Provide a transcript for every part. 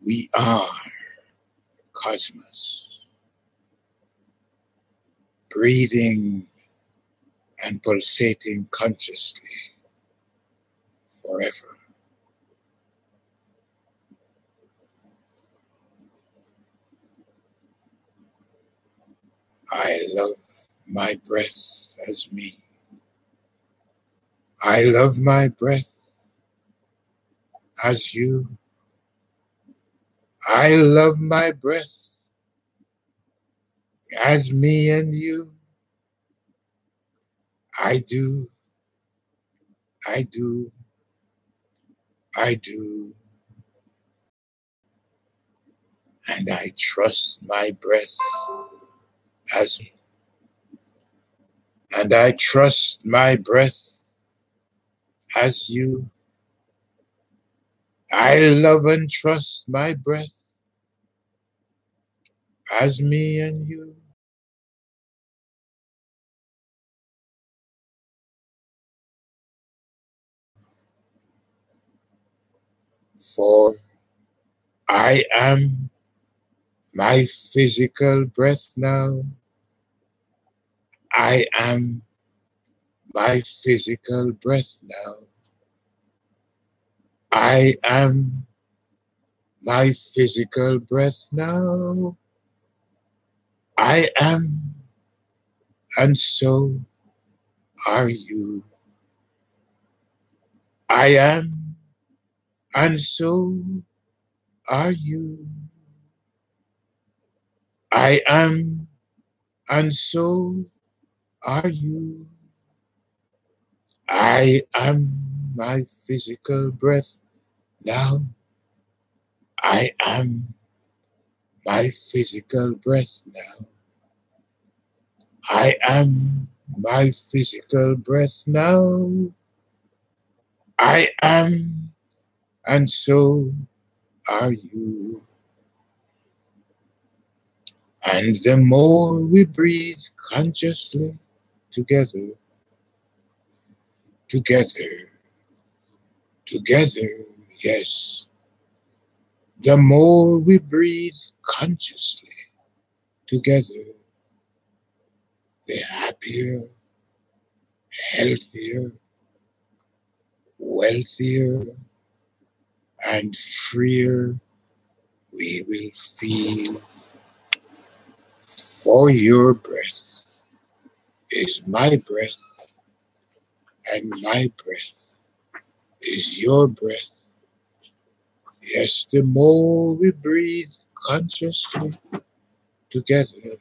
We are cosmos, breathing and pulsating consciously forever. I love my breath as me. I love my breath as you. I love my breath as me and you. I do, I do, I do. And I trust my breath as me. And I trust my breath as you. I love and trust my breath as me and you. For I am my physical breath now. I am my physical breath now. I am my physical breath now. I am, and so are you. I am, and so are you. I am, and so are you. I am my physical breath now. I am my physical breath now. I am my physical breath now. I am, and so are you. And the more we breathe consciously together, together, together, yes, the more we breathe consciously together, the happier, healthier, wealthier, and freer we will feel. For your breath is my breath, and my breath is your breath. Yes, the more we breathe consciously together,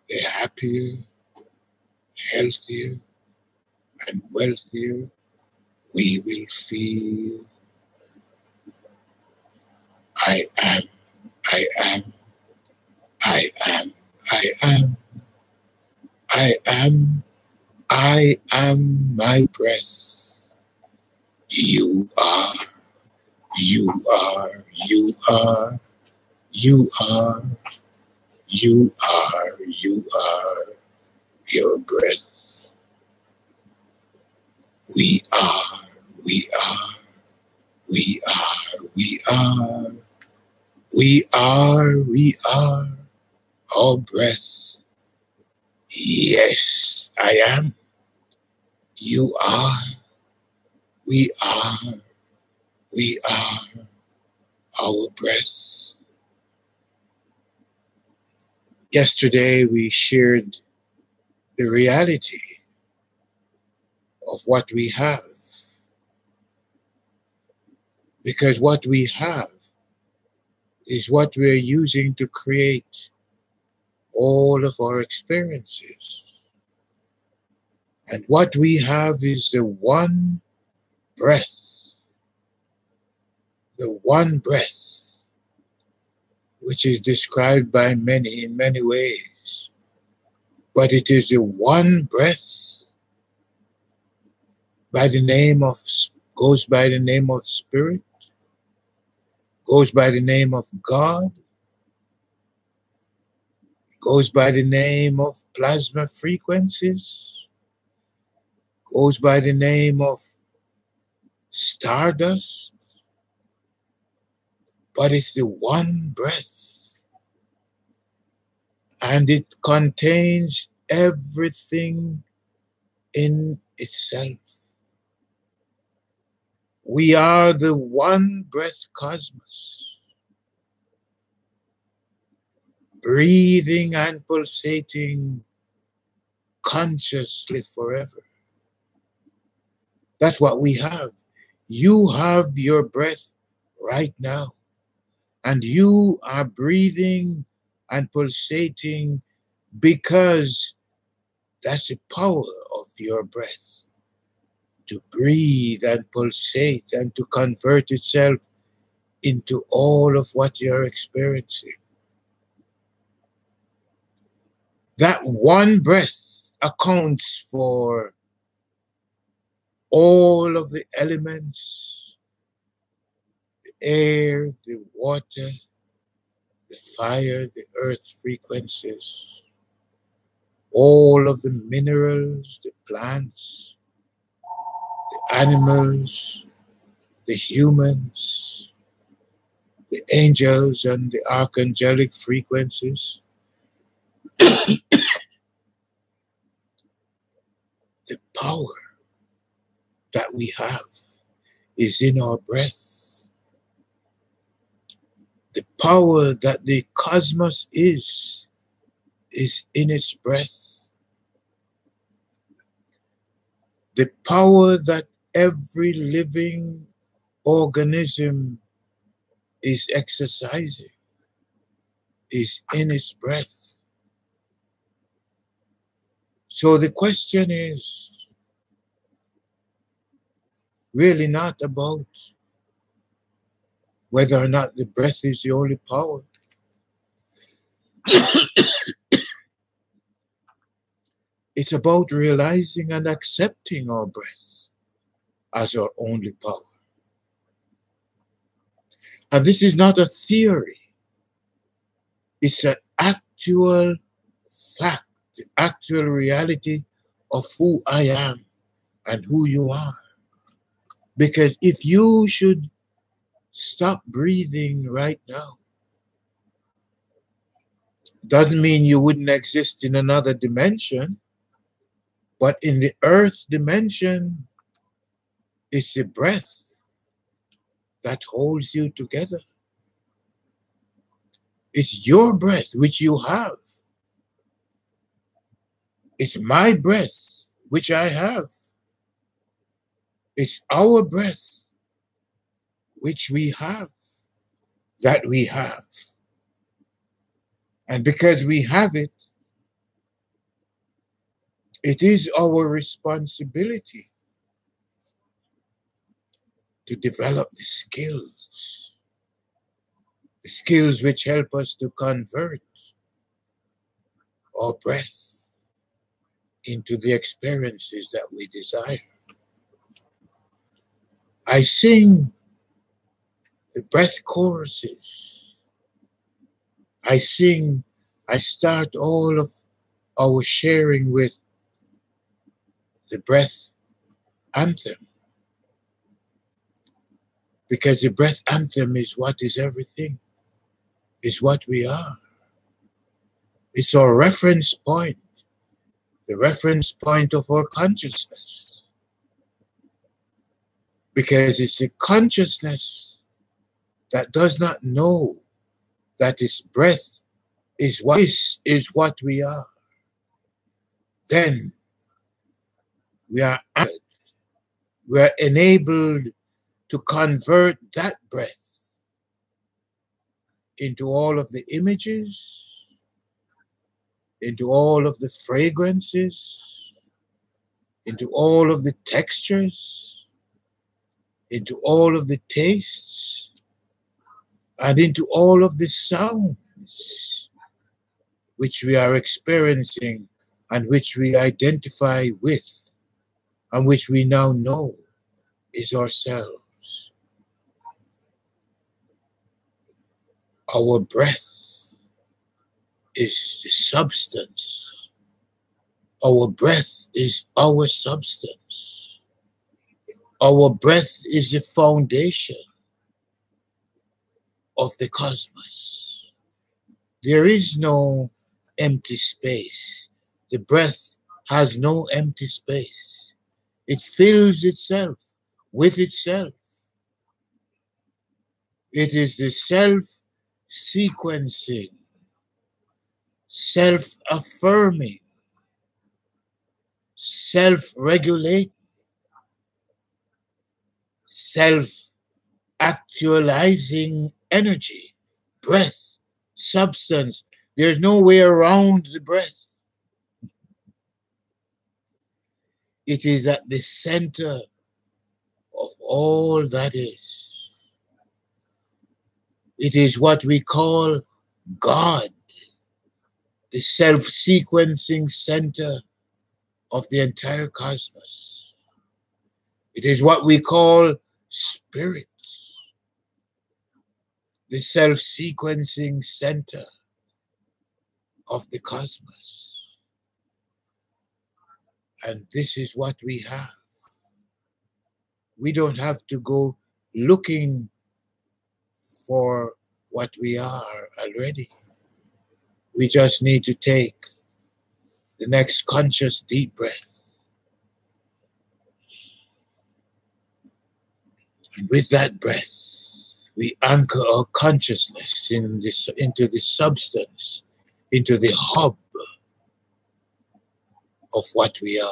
the happier, healthier, and wealthier we will feel. I am, I am, I am, I am, I am, I am my breath. You are, you are, you are, you are, you are, you are your breath. We are, we are, we are, we are, we are, we are our breath. Yes, I am. You are. We are. We are our breath. Yesterday we shared the reality of what we have. Because what we have is what we're using to create all of our experiences. And what we have is the one breath, the one breath, which is described by many in many ways. But it is the one breath goes by the name of Spirit, goes by the name of God, goes by the name of plasma frequencies, goes by the name of stardust, but it's the one breath, and it contains everything in itself. We are the one breath cosmos, breathing and pulsating consciously forever. That's what we have. You have your breath right now, and you are breathing and pulsating because that's the power of your breath, to breathe and pulsate and to convert itself into all of what you're experiencing. That one breath accounts for all of the elements, the air, the water, the fire, the earth frequencies, all of the minerals, the plants, the animals, the humans, the angels and the archangelic frequencies. The power that we have is in our breath. The power that the cosmos is in its breath. The power that every living organism is exercising is in its breath. So the question is really not about whether or not the breath is the only power. It's about realizing and accepting our breath as our only power. And this is not a theory. It's an actual fact, the actual reality of who I am and who you are. Because if you should stop breathing right now, doesn't mean you wouldn't exist in another dimension, but in the earth dimension, it's the breath that holds you together. It's your breath which you have. It's my breath which I have. It's our breath which we have, that we have. And because we have it, it is our responsibility to develop the skills which help us to convert our breath into the experiences that we desire. I sing the breath choruses. I start all of our sharing with the breath anthem. Because the breath anthem is what is everything, is what we are. It's our reference point, the reference point of our consciousness. Because it's the consciousness that does not know that its breath is what we are. Then we are enabled to convert that breath into all of the images, into all of the fragrances, into all of the textures, into all of the tastes, and into all of the sounds which we are experiencing and which we identify with and which we now know is ourselves. Our breath is the substance. Our breath is our substance. Our breath is the foundation. of the cosmos. There is no empty space. The breath has no empty space. It fills itself with itself. It is the self-sequencing, self-affirming, self-regulating, self-actualizing energy, breath, substance. There's no way around the breath. It is at the center of all that is. It is what we call God, the self-sequencing center of the entire cosmos. It is what we call spirit, the self-sequencing center of the cosmos. And this is what we have. We don't have to go looking for what we are already. We just need to take the next conscious deep breath. And with that breath, we anchor our consciousness into the substance, into the hub of what we are.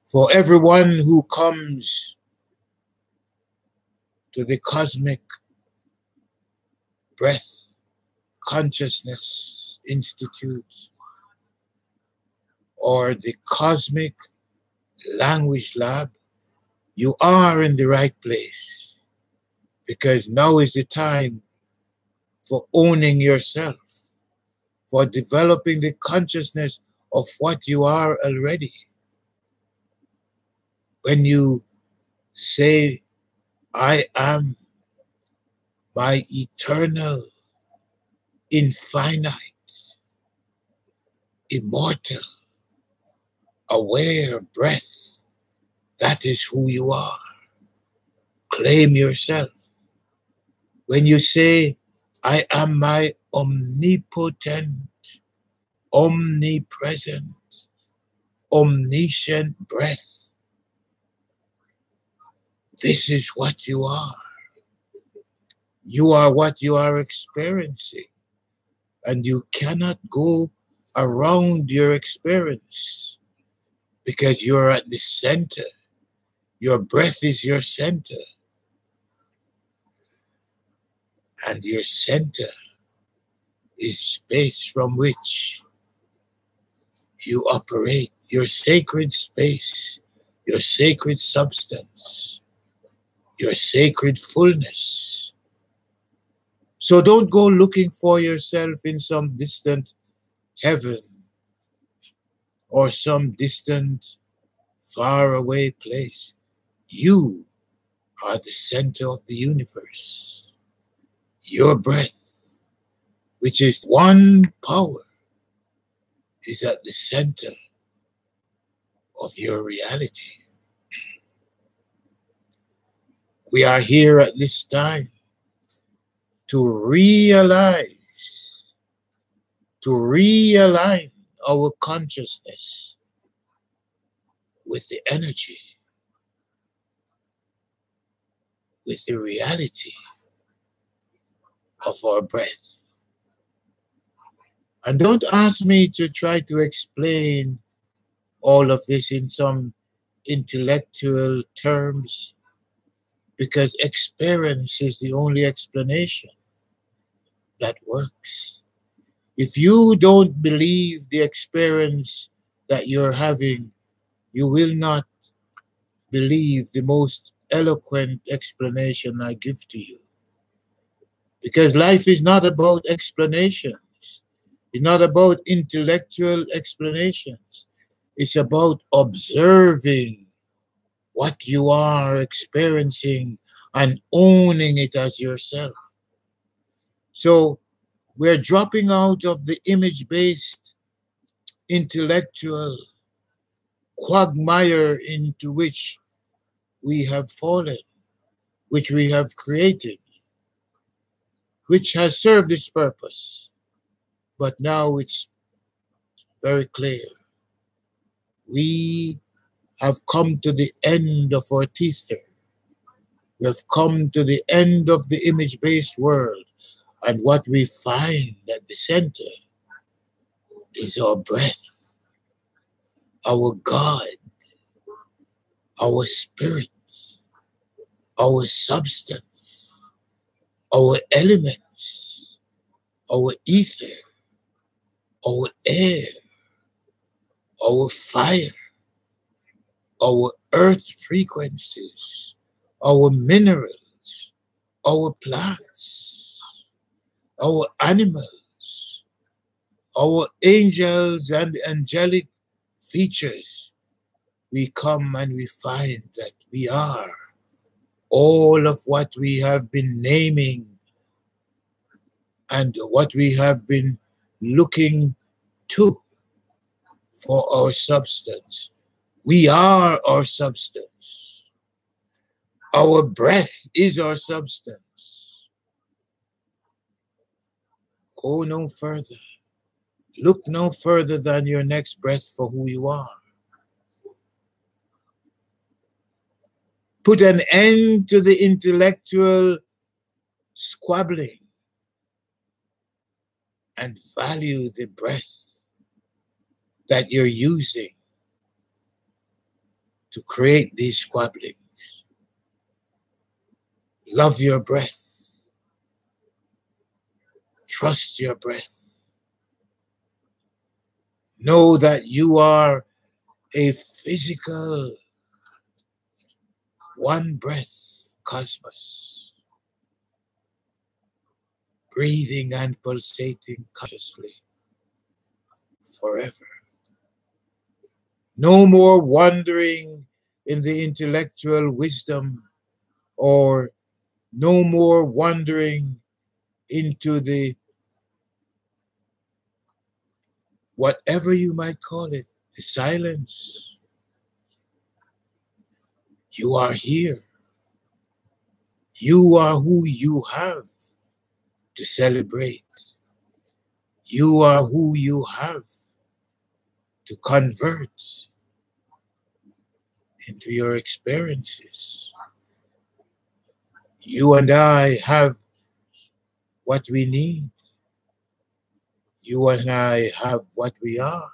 For everyone who comes to the cosmic breath consciousness institute or the cosmic language lab, you are in the right place, because now is the time for owning yourself, for developing the consciousness of what you are already. When you say, I am my eternal, infinite, immortal, aware breath, that is who you are. Claim yourself. When you say, I am my omnipotent, omnipresent, omniscient breath, this is what you are. You are what you are experiencing, and you cannot go around your experience because you're at the center. Your breath is your center, and your center is space from which you operate, your sacred space, your sacred substance, your sacred fullness. So don't go looking for yourself in some distant heaven or some distant, far away place. You are the center of the universe. Your breath, which is one power, is at the center of your reality. We are here at this time to realize, to realign our consciousness with the energy, with the reality of our breath. And don't ask me to try to explain all of this in some intellectual terms, because experience is the only explanation that works. If you don't believe the experience that you're having, you will not believe the most eloquent explanation I give to you. Because life is not about explanations. It's not about intellectual explanations. It's about observing what you are experiencing and owning it as yourself. So we're dropping out of the image-based intellectual quagmire into which we have fallen, which we have created. which has served its purpose. But now it's very clear. We have come to the end of our teether. We have come to the end of the image-based world. And what we find at the center is our breath, our God, our spirit, our substance, our elements, our ether, our air, our fire, our earth frequencies, our minerals, our plants, our animals, our angels and angelic features. We come and we find that we are all of what we have been naming and what we have been looking to for our substance. We are our substance. Our breath is our substance. Go no further. Look no further than your next breath for who you are. Put an end to the intellectual squabbling and value the breath that you're using to create these squabblings. Love your breath. Trust your breath. Know that you are a physical one breath cosmos, breathing and pulsating consciously forever. No more wandering in the intellectual wisdom, or no more wandering into the whatever you might call it, the silence. You are here. You are who you have to celebrate. You are who you have to convert into your experiences. You and I have what we need. You and I have what we are.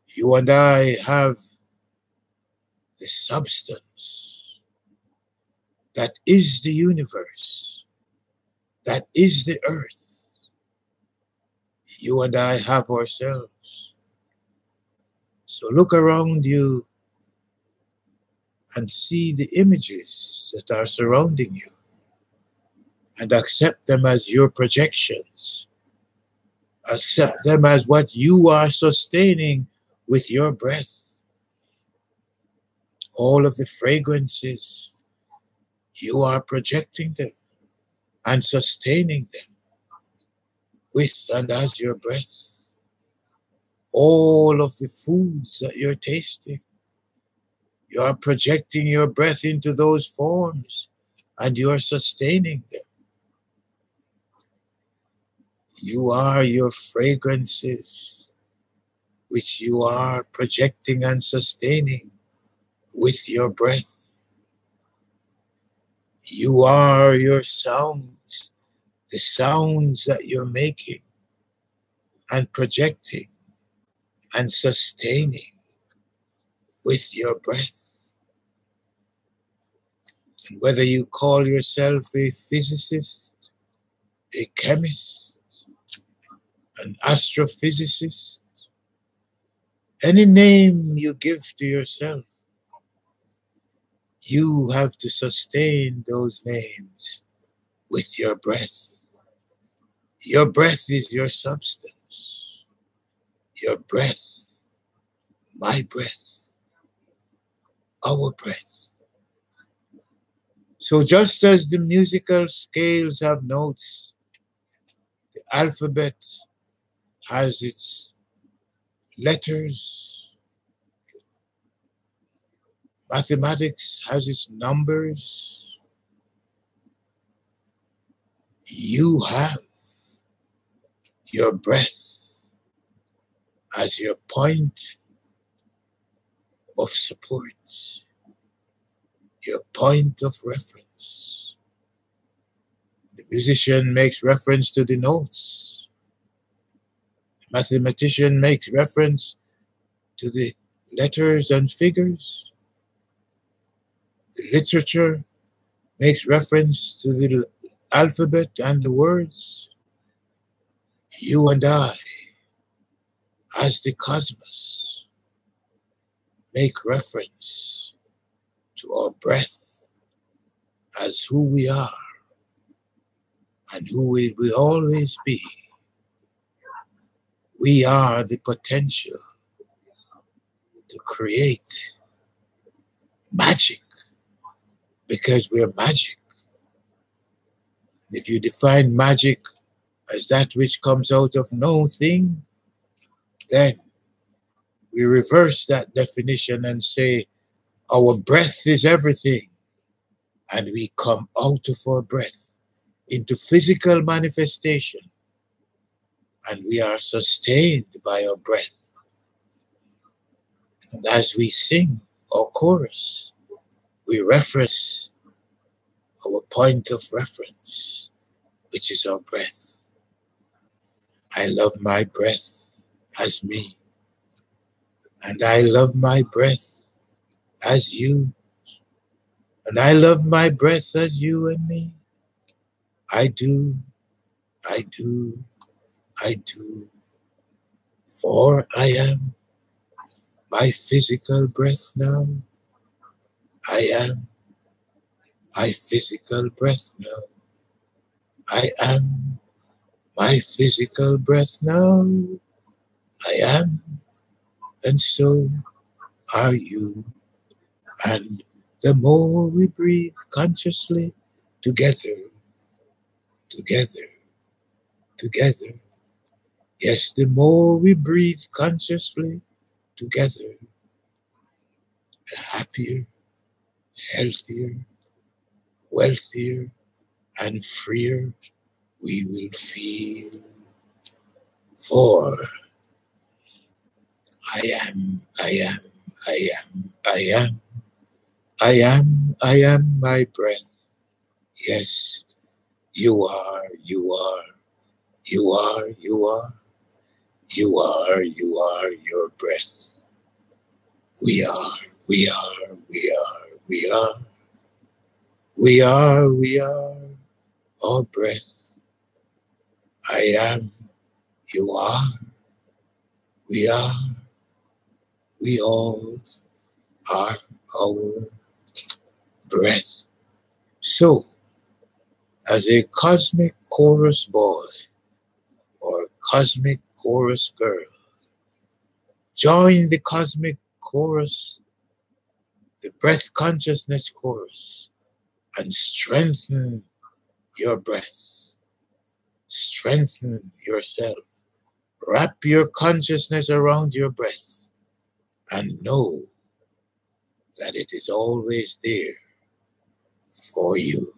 You and I have the substance that is the universe, that is the earth. You and I have ourselves. So look around you and see the images that are surrounding you and accept them as your projections. Accept them as what you are sustaining with your breath. All of the fragrances, you are projecting them and sustaining them with and as your breath. All of the foods that you're tasting, you are projecting your breath into those forms and you are sustaining them. You are your fragrances, which you are projecting and sustaining with your breath. You are your sounds, the sounds that you're making and projecting and sustaining with your breath. And whether you call yourself a physicist, a chemist, an astrophysicist, any name you give to yourself, you have to sustain those names with your breath. Your breath is your substance. Your breath, my breath, our breath. So just as the musical scales have notes, the alphabet has its letters, mathematics has its numbers, You have your breath as your point of support, your point of reference. The musician makes reference to the notes. The mathematician makes reference to the letters and figures. The literature makes reference to the alphabet and the words. You and I, as the cosmos, make reference to our breath as who we are and who we will always be. We are the potential to create magic because we're magic. And if you define magic as that which comes out of no thing, then we reverse that definition and say our breath is everything. And we come out of our breath into physical manifestation. And we are sustained by our breath. And as we sing our chorus, we reference our point of reference, which is our breath. I love my breath as me. And I love my breath as you. And I love my breath as you and me. I do, I do, I do. For I am my physical breath now. I am my physical breath now. I am my physical breath now. I am, and so are you. And the more we breathe consciously together, together, together, yes, the more we breathe consciously together, the happier, healthier, wealthier, and freer we will feel. For I am, I am, I am, I am, I am, I am my breath. Yes, you are, you are, you are, you are, you are, you are your breath. We are, we are, we are, we are, we are, we are our breath. I am, you are, we are, we all are our breath. So, as a cosmic chorus boy or cosmic chorus girl, join the cosmic chorus, the breath consciousness chorus, and strengthen your breath. Strengthen yourself. Wrap your consciousness around your breath and know that it is always there for you.